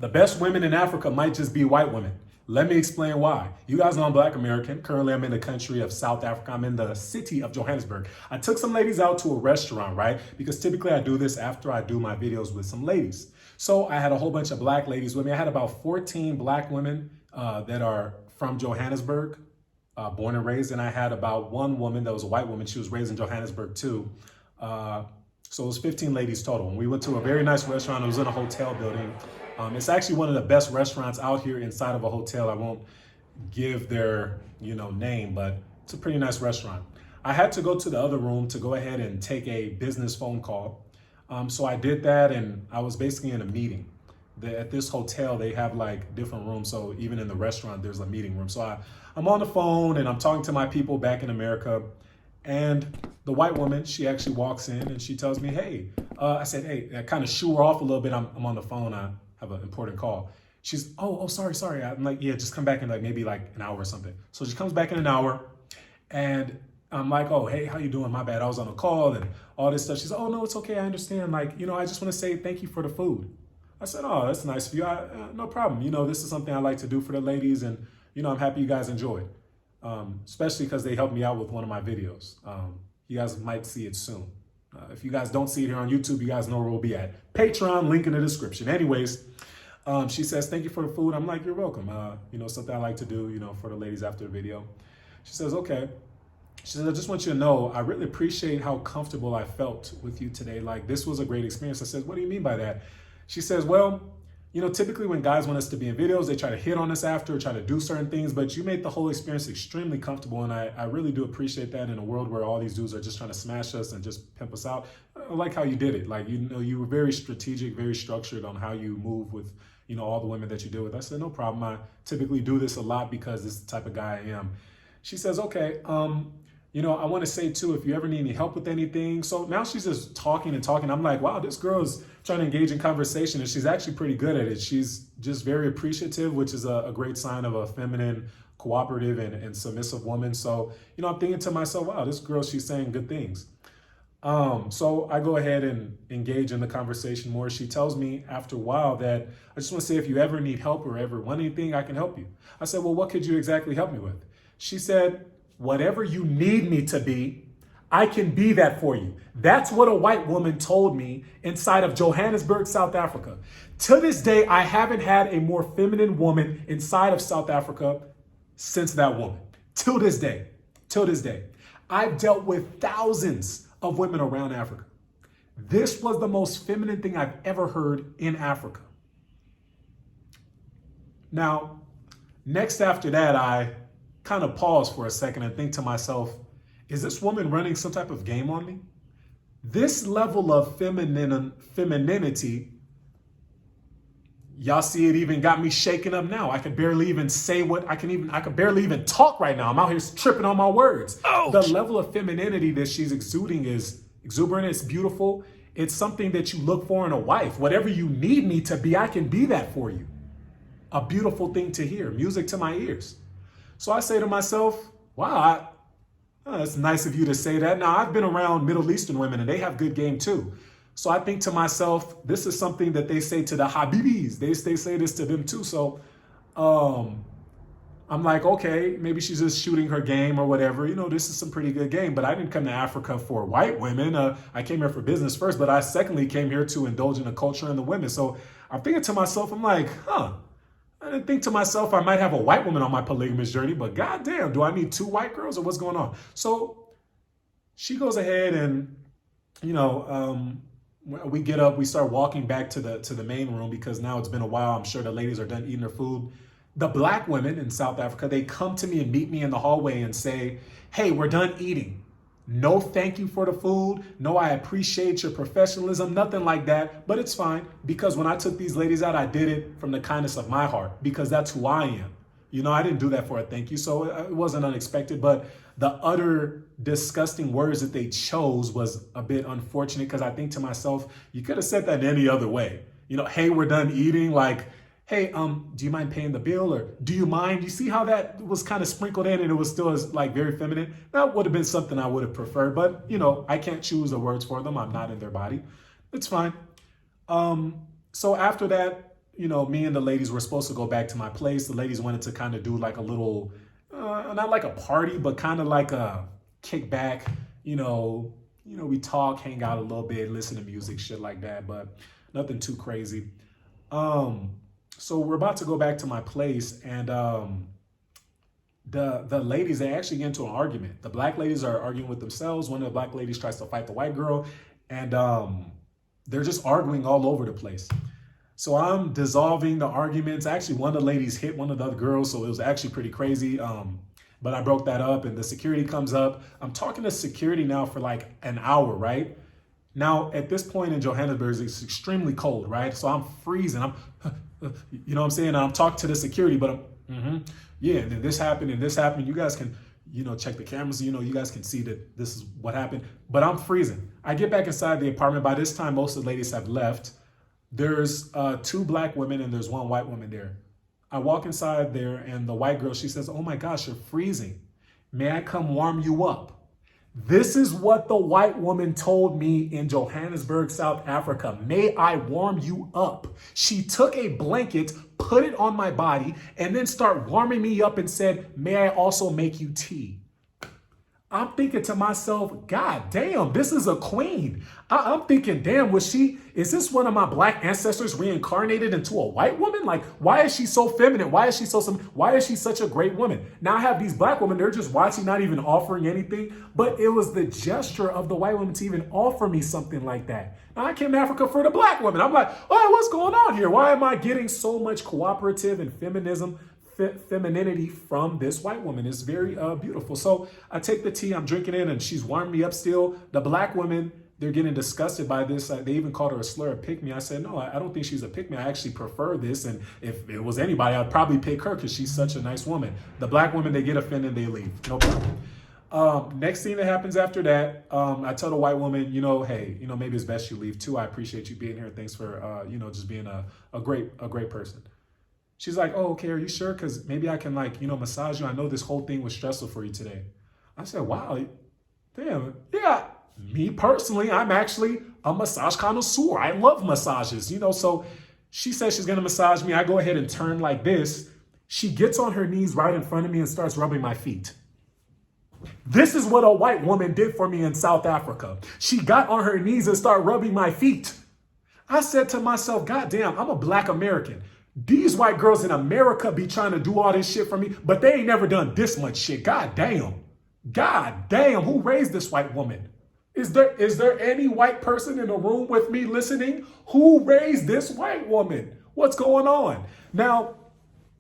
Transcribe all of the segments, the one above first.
The best women in Africa might just be white women. Let me explain why. You guys know I'm Black American. Currently, I'm in the country of South Africa. I'm in the city of Johannesburg. I took some ladies out to a restaurant, right? Because typically I do this after I do my videos with some ladies. So I had a whole bunch of black ladies with me. I had about 14 black women that are from Johannesburg, born and raised. And I had about one woman that was a white woman. She was raised in Johannesburg too. So it was 15 ladies total. And we went to a very nice restaurant. It was in a hotel building. It's actually one of the best restaurants out here inside of a hotel. I won't give their, name, but it's a pretty nice restaurant. I had to go to the other room to go ahead and take a business phone call. So I did that, and I was basically in a meeting. At this hotel, they have like different rooms. So even in the restaurant, there's a meeting room. So I'm on the phone and I'm talking to my people back in America. And the white woman, she actually walks in and she tells me, hey, I said, hey, I kind of shoo her off a little bit. I'm on the phone. I have an important call. She's, sorry. I'm like, yeah, just come back in like maybe like an hour or something. So she comes back in an hour and I'm like, oh, hey, how you doing? My bad. I was on a call and all this stuff. She's, oh, no, it's okay. I understand. Like, I just want to say thank you for the food. I said, oh, that's nice of you. No problem. This is something I like to do for the ladies. And, I'm happy you guys enjoyed. Especially because they helped me out with one of my videos. You guys might see it soon. If you guys don't see it here on YouTube, you guys know where we'll be at. Patreon, link in the description. Anyways, she says, thank you for the food. I'm like, you're welcome. Something I like to do, for the ladies after the video. She says, okay. She says, I just want you to know, I really appreciate how comfortable I felt with you today. Like, this was a great experience. I said, what do you mean by that? She says, well, typically when guys want us to be in videos, they try to hit on us after, try to do certain things, but you made the whole experience extremely comfortable. And I really do appreciate that in a world where all these dudes are just trying to smash us and just pimp us out. I like how you did it. Like, you were very strategic, very structured on how you move with, all the women that you deal with. I said, no problem. I typically do this a lot because this is the type of guy I am. She says, okay, I want to say too, if you ever need any help with anything. So now she's just talking and talking. I'm like, wow, this girl is trying to engage in conversation and she's actually pretty good at it. She's just very appreciative, which is a great sign of a feminine, cooperative and submissive woman. So, I'm thinking to myself, wow, this girl, she's saying good things. So I go ahead and engage in the conversation more. She tells me after a while that I just want to say, if you ever need help or ever want anything, I can help you. I said, well, what could you exactly help me with? She said, whatever you need me to be, I can be that for you. That's what a white woman told me inside of Johannesburg, South Africa. To this day, I haven't had a more feminine woman inside of South Africa since that woman. Till this day. I've dealt with thousands of women around Africa. This was the most feminine thing I've ever heard in Africa. Now, next after that, I kind of pause for a second and think to myself, is this woman running some type of game on me? This level of femininity, y'all see it even got me shaken up now. I could barely even say I could barely even talk right now. I'm out here tripping on my words. Ouch. The level of femininity that she's exuding is exuberant, it's beautiful. It's something that you look for in a wife. Whatever you need me to be, I can be that for you. A beautiful thing to hear, music to my ears. So I say to myself, wow, it's nice of you to say that. Now, I've been around Middle Eastern women and they have good game too. So I think to myself, this is something that they say to the Habibis. They say this to them too. So I'm like, okay, maybe she's just shooting her game or whatever. This is some pretty good game. But I didn't come to Africa for white women. I came here for business first, but I secondly came here to indulge in the culture and the women. So I'm thinking to myself, I'm like, I didn't think to myself I might have a white woman on my polygamous journey, but goddamn, do I need two white girls or what's going on? So she goes ahead and, we get up, we start walking back to the main room because now it's been a while. I'm sure the ladies are done eating their food. The black women in South Africa, they come to me and meet me in the hallway and say, hey, we're done eating. No, thank you for the food. No, I appreciate your professionalism, nothing like that, but it's fine because when I took these ladies out, I did it from the kindness of my heart because that's who I am. I didn't do that for a thank you, so it wasn't unexpected, but the utter disgusting words that they chose was a bit unfortunate because I think to myself, you could have said that in any other way. Hey, we're done eating, like, hey, do you mind paying the bill or do you mind? You see how that was kind of sprinkled in and it was still like very feminine? That would have been something I would have preferred, but I can't choose the words for them. I'm not in their body. It's fine. So after that, me and the ladies were supposed to go back to my place. The ladies wanted to kind of do like a little, not like a party, but kind of like a kickback, we talk, hang out a little bit, listen to music, shit like that, but nothing too crazy. So we're about to go back to my place, and the ladies, they actually get into an argument. The black ladies are arguing with themselves. One of the black ladies tries to fight the white girl, and they're just arguing all over the place. So I'm dissolving the arguments. Actually, one of the ladies hit one of the other girls, so it was actually pretty crazy. But I broke that up, and the security comes up. I'm talking to security now for like an hour, right? Now, at this point in Johannesburg, it's extremely cold, right? So I'm freezing. You know what I'm saying? I'm talking to the security, but yeah, and then this happened and this happened. You guys can, check the cameras. You guys can see that this is what happened. But I'm freezing. I get back inside the apartment. By this time, most of the ladies have left. There's 2 black women and there's 1 white woman there. I walk inside there, and the white girl, she says, "Oh my gosh, you're freezing. May I come warm you up?" This is what the white woman told me in Johannesburg, South Africa. "May I warm you up?" She took a blanket, put it on my body, and then started warming me up and said, "May I also make you tea?" I'm thinking to myself, God damn, this is a queen. I'm thinking, damn, is this one of my black ancestors reincarnated into a white woman? Like, why is she so feminine? Why is she such a great woman? Now I have these black women, they're just watching, not even offering anything, but it was the gesture of the white woman to even offer me something like that. Now I came to Africa for the black woman. I'm like, oh, what's going on here? Why am I getting so much cooperative and femininity from this white woman? Is very beautiful. So I take the tea, I'm drinking it, and she's warming me up still. The black women, they're getting disgusted by this. They even called her a slur, a pick me. I said, no, I don't think she's a pick me. I actually prefer this. And if it was anybody, I'd probably pick her because she's such a nice woman. The black women, they get offended, they leave. No problem. Next thing that happens after that, I tell the white woman, hey, maybe it's best you leave too. I appreciate you being here. Thanks for, just being a great person. She's like, oh, okay, are you sure? Because maybe I can massage you. I know this whole thing was stressful for you today. I said, wow, damn, yeah. Me personally, I'm actually a massage connoisseur. I love massages, so she says she's gonna massage me. I go ahead and turn like this. She gets on her knees right in front of me and starts rubbing my feet. This is what a white woman did for me in South Africa. She got on her knees and started rubbing my feet. I said to myself, God damn, I'm a black American. These white girls in America be trying to do all this shit for me, but they ain't never done this much shit. God damn. God damn, who raised this white woman? Is there any white person in the room with me listening? Who raised this white woman? What's going on? Now,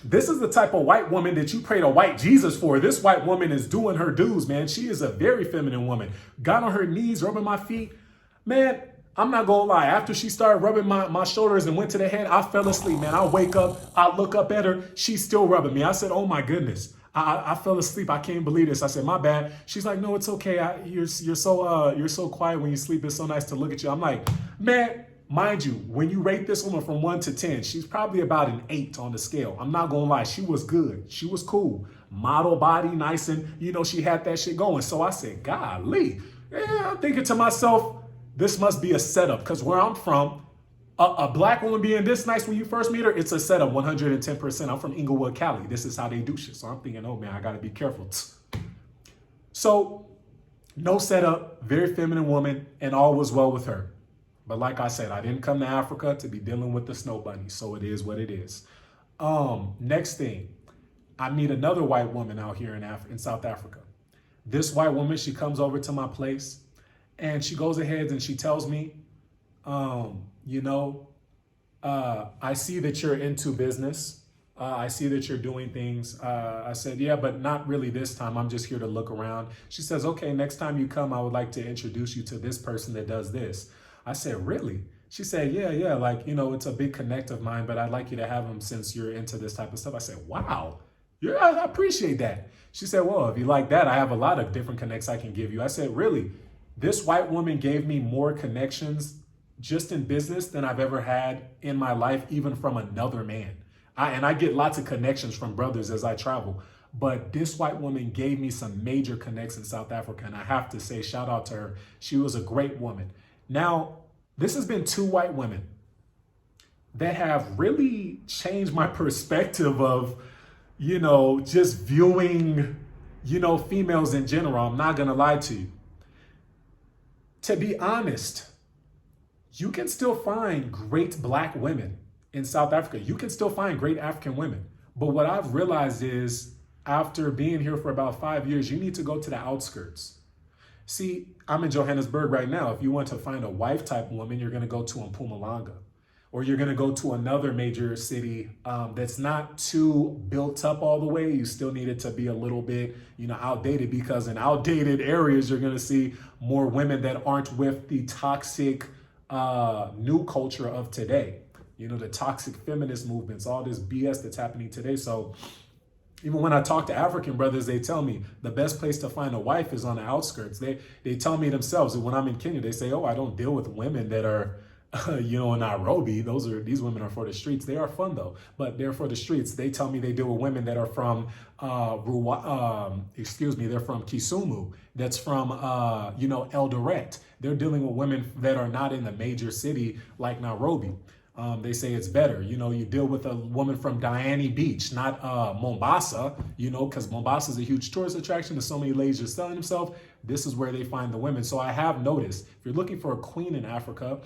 this is the type of white woman that you pray to white Jesus for. This white woman is doing her dues, man. She is a very feminine woman. Got on her knees, rubbing my feet. Man, I'm not gonna lie. After she started rubbing my shoulders and went to the head, I fell asleep, man. I wake up, I look up at her. She's still rubbing me. I said, oh my goodness. I fell asleep. I can't believe this. I said, my bad. She's like, no, it's okay. You're so quiet when you sleep. It's so nice to look at you. I'm like, man, mind you, when you rate this woman from 1 to 10, she's probably about an 8 on the scale. I'm not gonna lie. She was good. She was cool. Model body, nice, and she had that shit going. So I said, golly. Yeah, I'm thinking to myself, this must be a setup, because where I'm from, a black woman being this nice when you first meet her, it's a setup 110%. I'm from Inglewood, Cali. This is how they do shit. So I'm thinking, oh man, I gotta be careful. So no setup, very feminine woman, and all was well with her. But like I said, I didn't come to Africa to be dealing with the snow bunny. So it is what it is. Next thing, I meet another white woman out here in South Africa. This white woman, she comes over to my place and she goes ahead and she tells me, I see that you're into business. I see that you're doing things. I said, yeah, but not really this time. I'm just here to look around. She says, okay, next time you come, I would like to introduce you to this person that does this. I said, really? She said, yeah. It's a big connect of mine, but I'd like you to have him since you're into this type of stuff. I said, wow. Yeah, I appreciate that. She said, well, if you like that, I have a lot of different connects I can give you. I said, really? This white woman gave me more connections just in business than I've ever had in my life, even from another man. I get lots of connections from brothers as I travel, but this white woman gave me some major connects in South Africa, and I have to say, shout out to her. She was a great woman. Now, this has been 2 white women. that have really changed my perspective of, just viewing, females in general. I'm not going to lie to you. To be honest, you can still find great black women in South Africa. You can still find great African women. But what I've realized is after being here for about 5 years, you need to go to the outskirts. See, I'm in Johannesburg right now. If you want to find a wife type woman, you're going to go to Mpumalanga. Or you're going to go to another major city that's not too built up all the way. You still need it to be a little bit, outdated, because in outdated areas, you're going to see more women that aren't with the toxic new culture of today. The toxic feminist movements, all this BS that's happening today. So even when I talk to African brothers, they tell me the best place to find a wife is on the outskirts. They tell me themselves that when I'm in Kenya, they say, oh, I don't deal with women that are in Nairobi. These women are for the streets. They are fun though, but they're for the streets. They tell me they deal with women that are from they're from Kisumu. That's from Eldoret. They're dealing with women that are not in the major city like Nairobi. They say it's better. You deal with a woman from Diani Beach, not Mombasa, because Mombasa is a huge tourist attraction. There's so many ladies just selling themselves. This is where they find the women. So I have noticed if you're looking for a queen in Africa,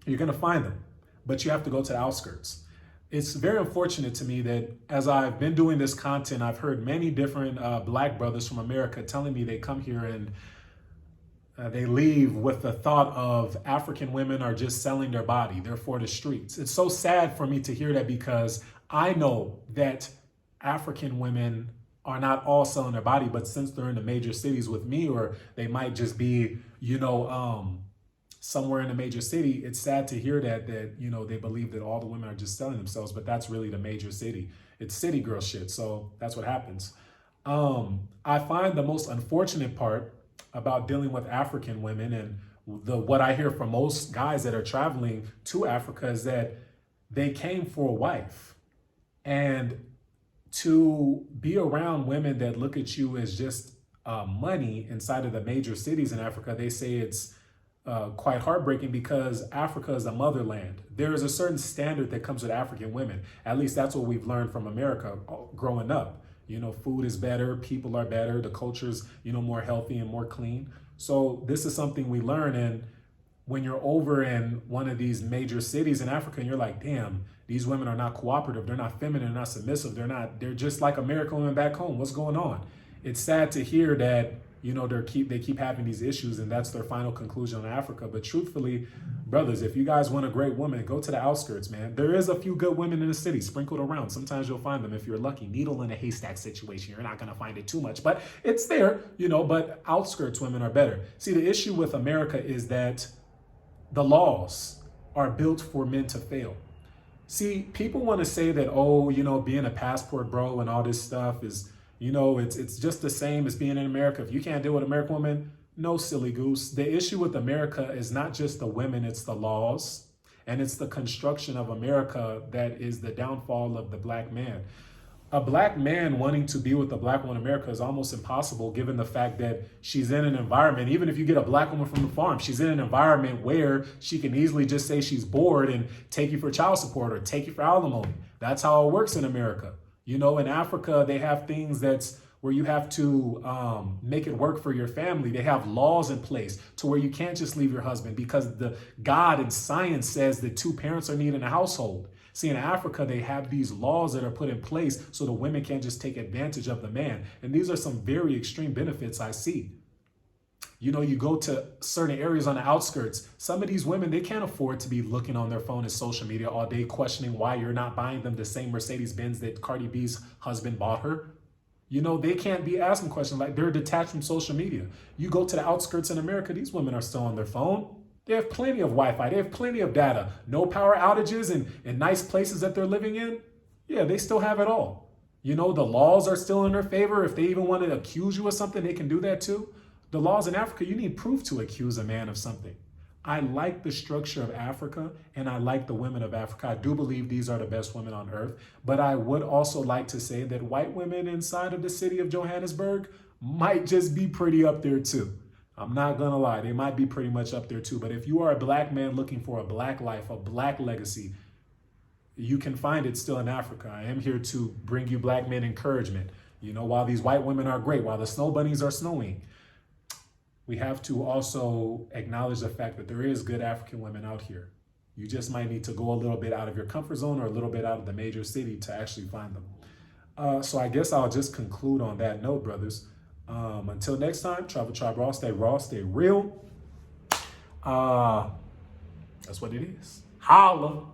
you're going to find them, but you have to go to the outskirts. It's very unfortunate to me that as I've been doing this content, I've heard many different black brothers from America telling me they come here and they leave with the thought of African women are just selling their body. They're for the streets. It's so sad for me to hear that, because I know that African women are not all selling their body, but since they're in the major cities with me, or they might just be, somewhere in a major city, it's sad to hear that they believe that all the women are just selling themselves, but that's really the major city. It's city girl shit. So that's what happens. I find the most unfortunate part about dealing with African women, and what I hear from most guys that are traveling to Africa, is that they came for a wife. And to be around women that look at you as just money inside of the major cities in Africa, they say it's quite heartbreaking, because Africa is a motherland. There is a certain standard that comes with African women. At least that's what we've learned from America growing up. Food is better, people are better, the culture's, more healthy and more clean. So this is something we learn. And when you're over in one of these major cities in Africa and you're like, damn, these women are not cooperative, they're not feminine, they're not submissive, they're just like American women back home. What's going on? It's sad to hear that they keep having these issues, and that's their final conclusion on Africa. But truthfully, brothers, if you guys want a great woman, go to the outskirts, man. There is a few good women in the city sprinkled around. Sometimes you'll find them if you're lucky. Needle in a haystack situation. You're not going to find it too much, but it's there, but outskirts women are better. See, the issue with America is that the laws are built for men to fail. See, people want to say that, being a passport bro and all this stuff is, it's just the same as being in America. If you can't deal with American women, no, silly goose. The issue with America is not just the women, it's the laws, and it's the construction of America that is the downfall of the black man. A black man wanting to be with a black woman in America is almost impossible, given the fact that she's in an environment, even if you get a black woman from the farm, she's in an environment where she can easily just say she's bored and take you for child support or take you for alimony. That's how it works in America. In Africa, they have things that's where you have to make it work for your family. They have laws in place to where you can't just leave your husband, because the God and science says that two parents are needed in a household. See, in Africa, they have these laws that are put in place so the women can't just take advantage of the man. And these are some very extreme benefits I see. You go to certain areas on the outskirts. Some of these women, they can't afford to be looking on their phone and social media all day, questioning why you're not buying them the same Mercedes-Benz that Cardi B's husband bought her. They can't be asking questions like they're detached from social media. You go to the outskirts in America, these women are still on their phone. They have plenty of Wi-Fi. They have plenty of data. No power outages and nice places that they're living in. Yeah, they still have it all. The laws are still in their favor. If they even want to accuse you of something, they can do that too. The laws in Africa, you need proof to accuse a man of something. I like the structure of Africa, and I like the women of Africa. I do believe these are the best women on earth, but I would also like to say that white women inside of the city of Johannesburg might just be pretty up there too. I'm not gonna lie, they might be pretty much up there too. But if you are a black man looking for a black life, a black legacy, you can find it still in Africa. I am here to bring you black men encouragement. You know, while these white women are great, while the snow bunnies are snowing, we have to also acknowledge the fact that there is good African women out here. You just might need to go a little bit out of your comfort zone or a little bit out of the major city to actually find them. So I guess I'll just conclude on that note, brothers. Until next time, Traveltriberaw, stay raw, stay real. That's what it is. Holla.